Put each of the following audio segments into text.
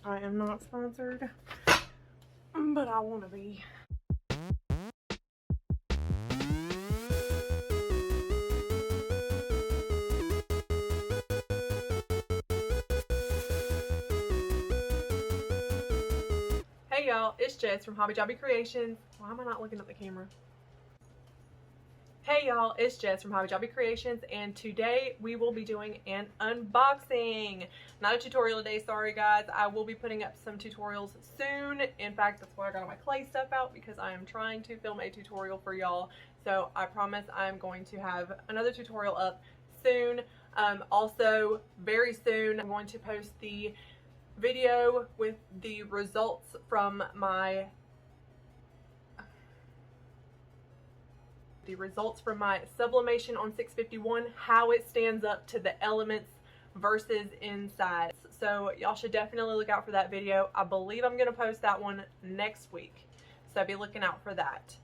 I am not sponsored, but I want to be. Hey y'all, it's Jess from Hobby Jobby Creations. Why am I not looking at the camera? Hey y'all, it's Jess from Hobby Jobby Creations, and today we will be doing an unboxing. Not a tutorial today, sorry guys. I will be putting up some tutorials soon. In fact, that's why I got all my clay stuff out, because I am trying to film a tutorial for y'all. So I promise I'm going to have another tutorial up soon. Also, very soon, I'm going to post the video with the results from my sublimation on 651, how it stands up to the elements versus inside. So y'all should definitely look out for that video. I believe I'm going to post that one next week, so be looking out for that.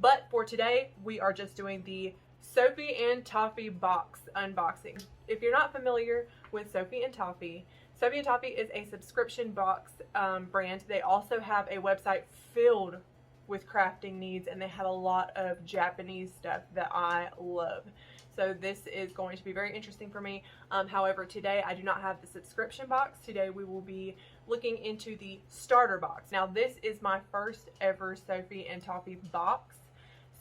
But for today, we are just doing the Sophie and Toffee box unboxing. If you're not familiar with Sophie and Toffee is a subscription box brand. They also have a website filled with crafting needs, and they have a lot of Japanese stuff that I love. So this is going to be very interesting for me. However, today I do not have the subscription box. Today we will be looking into the starter box. Now this is my first ever Sophie and Toffee box,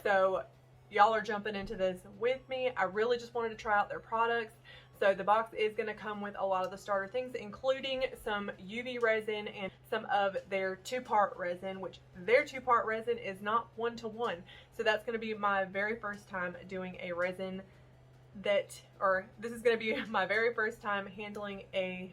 so y'all are jumping into this with me. I really just wanted to try out their products. So the box is going to come with a lot of the starter things, including some UV resin and some of their two-part resin, which their two-part resin is not one-to-one. So that's going to be my very first time doing a resin this is going to be my very first time handling a...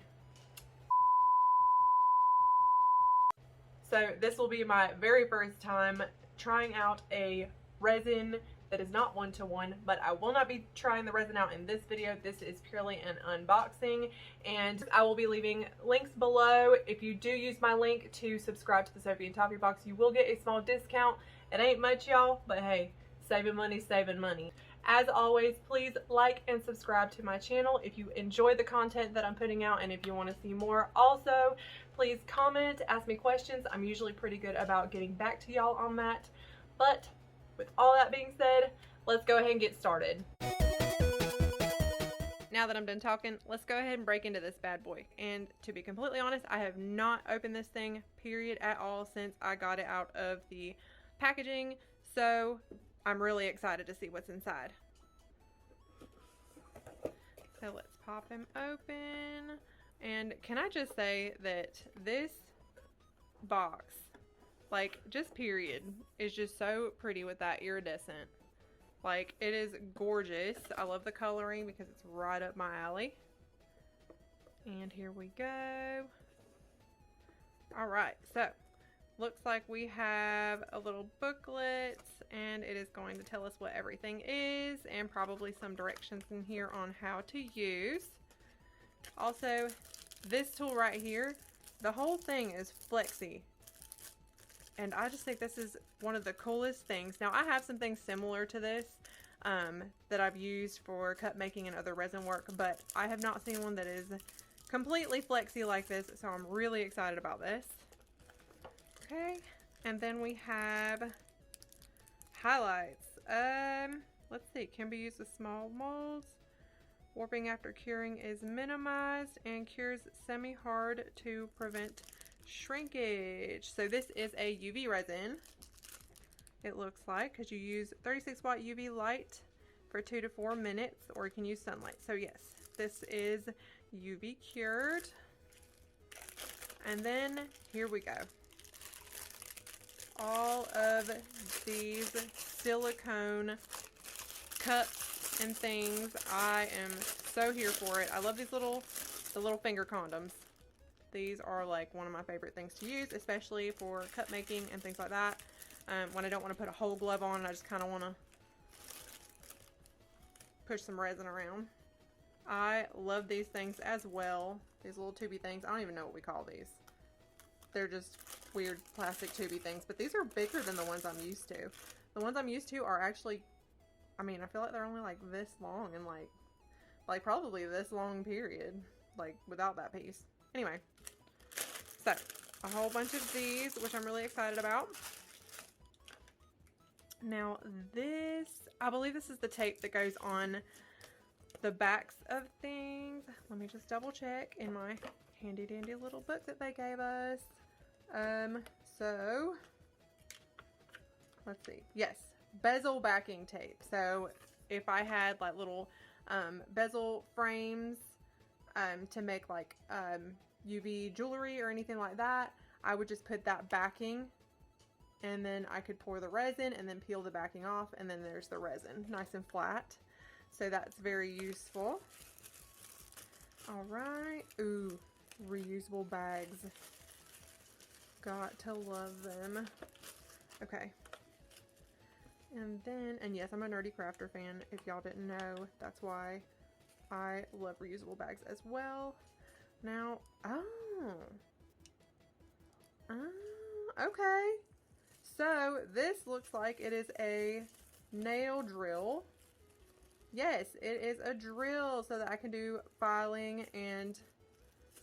So this will be my very first time trying out a resin that is not one-to-one, but I will not be trying the resin out in this video. This is purely an unboxing, and I will be leaving links below. If you do use my link to subscribe to the Sophie and Toffee box, you will get a small discount. It ain't much, y'all, but hey, saving money, saving money. As always, please like and subscribe to my channel if you enjoy the content that I'm putting out and if you want to see more. Also, please comment, ask me questions. I'm usually pretty good about getting back to y'all on that. But with all that being said, let's go ahead and get started. Now that I'm done talking, let's go ahead and break into this bad boy. And to be completely honest, I have not opened this thing, period, at all since I got it out of the packaging. So I'm really excited to see what's inside. So let's pop him open. And can I just say that this box, like, just period, is just so pretty with that iridescent. Like, it is gorgeous. I love the coloring because it's right up my alley. And here we go. Alright, so looks like we have a little booklet, and it is going to tell us what everything is and probably some directions in here on how to use. Also, this tool right here, the whole thing is flexy. And I just think this is one of the coolest things. Now, I have some things similar to this that I've used for cut making and other resin work, but I have not seen one that is completely flexy like this, so I'm really excited about this. Okay, and then we have highlights. Let's see, can be used with small molds. Warping after curing is minimized and cures semi-hard to prevent shrinkage. So this is a UV resin, it looks like, because you use 36 watt UV light for 2 to 4 minutes, or you can use sunlight. So yes, this is UV cured. And then here we go. All of these silicone cups and things. I am so here for it. I love these the little finger condoms. These are like one of my favorite things to use, especially for cut making and things like that. When I don't want to put a whole glove on and I just kind of want to push some resin around. I love these things as well. These little tubey things. I don't even know what we call these. They're just weird plastic tubey things, but these are bigger than the ones I'm used to. The ones I'm used to are actually, I mean, I feel like they're only like this long, and like probably this long period, like without that piece. Anyway, So, a whole bunch of these, which I'm really excited about. Now this, I believe this is the tape that goes on the backs of things. Let me just double check in my handy dandy little book that they gave us. So let's see. Yes, bezel backing tape. So if I had like little bezel frames to make like UV jewelry or anything like that, I would just put that backing, and then I could pour the resin and then peel the backing off, and then there's the resin nice and flat. So that's very useful. All right. Ooh, reusable bags. Got to love them. Okay. And then, and yes, I'm a nerdy crafter fan. If y'all didn't know, that's why I love reusable bags as well. Now, okay. So this looks like it is a nail drill. Yes, it is a drill so that I can do filing and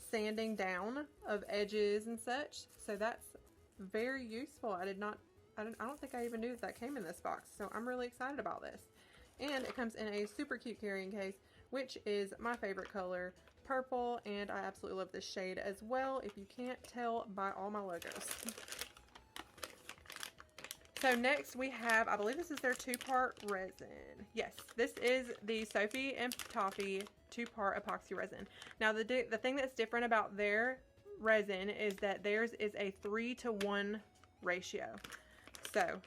sanding down of edges and such. So that's very useful. I don't think I even knew that came in this box. So I'm really excited about this. And it comes in a super cute carrying case, which is my favorite color, purple, and I absolutely love this shade as well, if you can't tell by all my logos. So next we have, I believe this is their 2-part resin. Yes, this is the Sophie and Toffee 2-part epoxy resin. Now the thing that's different about their resin is that theirs is a 3-to-1 ratio. So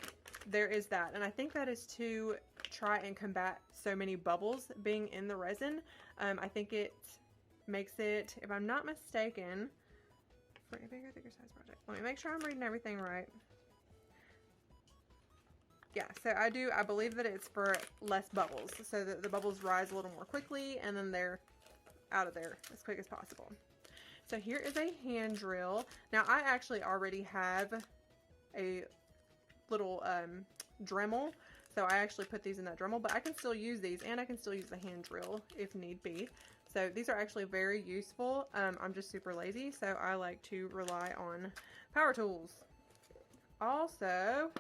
there is that, and I think that is to try and combat so many bubbles being in the resin. I think it makes it, if I'm not mistaken, for a bigger, thicker size project. Let me make sure I'm reading everything right. Yeah, so I believe that it's for less bubbles, so that the bubbles rise a little more quickly, and then they're out of there as quick as possible. So here is a hand drill. Now I actually already have a little Dremel, so I actually put these in that Dremel, but I can still use these, and I can still use the hand drill if need be. So these are actually very useful. I'm just super lazy, so I like to rely on power tools. Also,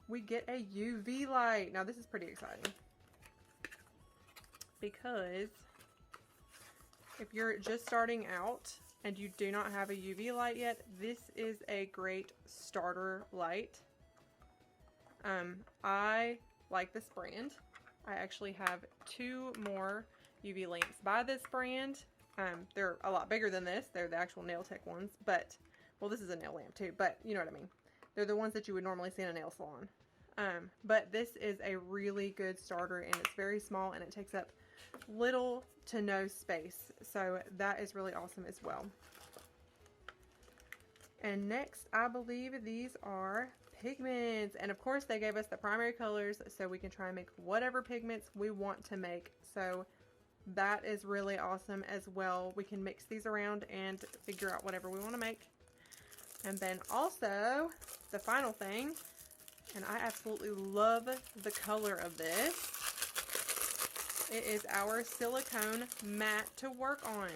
we get a UV light. Now this is pretty exciting, because if you're just starting out and you do not have a UV light yet, this is a great starter light. I like this brand. I actually have 2 more UV lamps by this brand. They're a lot bigger than this. They're the actual Nail Tech ones, but, well, this is a nail lamp too, but you know what I mean. They're the ones that you would normally see in a nail salon. But this is a really good starter, and it's very small, and it takes up little to no space. So that is really awesome as well. And next, I believe these are pigments. And of course, they gave us the primary colors so we can try and make whatever pigments we want to make. So that is really awesome as well. We can mix these around and figure out whatever we want to make. And then also, the final thing, and I absolutely love the color of this. It is our silicone mat to work on.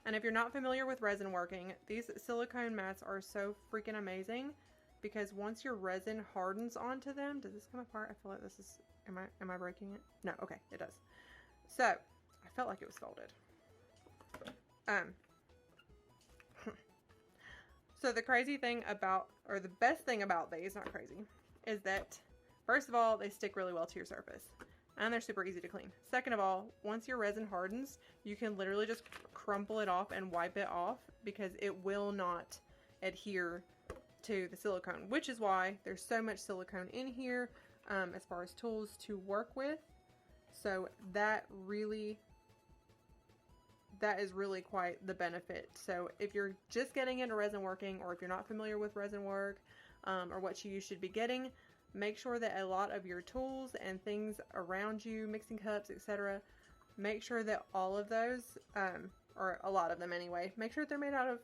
And if you're not familiar with resin working, these silicone mats are so freaking amazing, because once your resin hardens onto them, does this come apart? I feel like this is, am I breaking it? No, okay, it does. So, I felt like it was folded. So the crazy thing about, or the best thing about these, not crazy, is that first of all, they stick really well to your surface, and they're super easy to clean. Second of all, once your resin hardens, you can literally just crumple it off and wipe it off, because it will not adhere to the silicone, which is why there's so much silicone in here as far as tools to work with. So that is really quite the benefit. So if you're just getting into resin working, or if you're not familiar with resin work, or what you should be getting, make sure that a lot of your tools and things around you, mixing cups, etc., make sure that all of those, or a lot of them anyway, make sure they're made out of,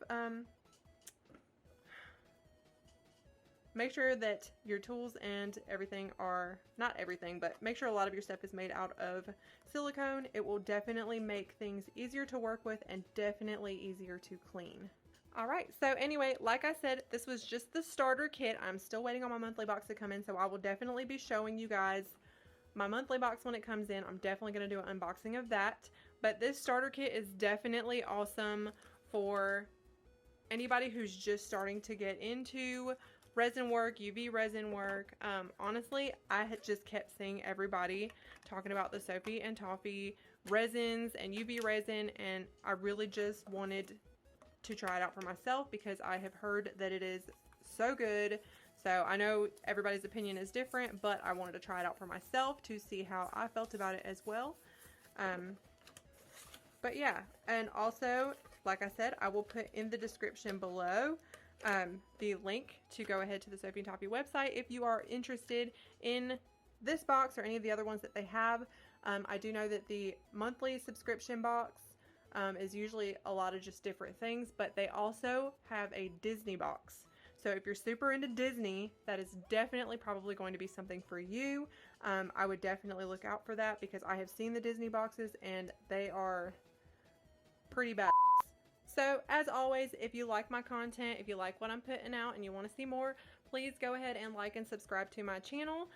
make sure that your tools and everything are, not everything, but make sure a lot of your stuff is made out of silicone. It will definitely make things easier to work with and definitely easier to clean. All right, so anyway, like I said, this was just the starter kit. I'm still waiting on my monthly box to come in, so I will definitely be showing you guys my monthly box when it comes in. I'm definitely going to do an unboxing of that. But this starter kit is definitely awesome for anybody who's just starting to get into resin work, UV resin work. Honestly, I had just kept seeing everybody talking about the Sophie and Toffee resins and UV resin, and I really just wanted to try it out for myself because I have heard that it is so good. So I know everybody's opinion is different, but I wanted to try it out for myself to see how I felt about it as well. But yeah, and also, like I said, I will put in the description below the link to go ahead to the Sophie and Toffee website if you are interested in this box or any of the other ones that they have. I do know that the monthly subscription box is usually a lot of just different things, but they also have a Disney box. So if you're super into Disney, that is definitely probably going to be something for you. I would definitely look out for that because I have seen the Disney boxes and they are pretty bad. So as always, if you like my content, if you like what I'm putting out and you want to see more, please go ahead and like and subscribe to my channel.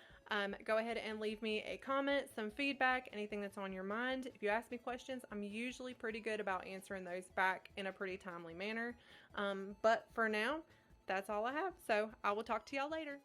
Go ahead and leave me a comment, some feedback, anything that's on your mind. If you ask me questions, I'm usually pretty good about answering those back in a pretty timely manner. But for now, that's all I have. So I will talk to y'all later.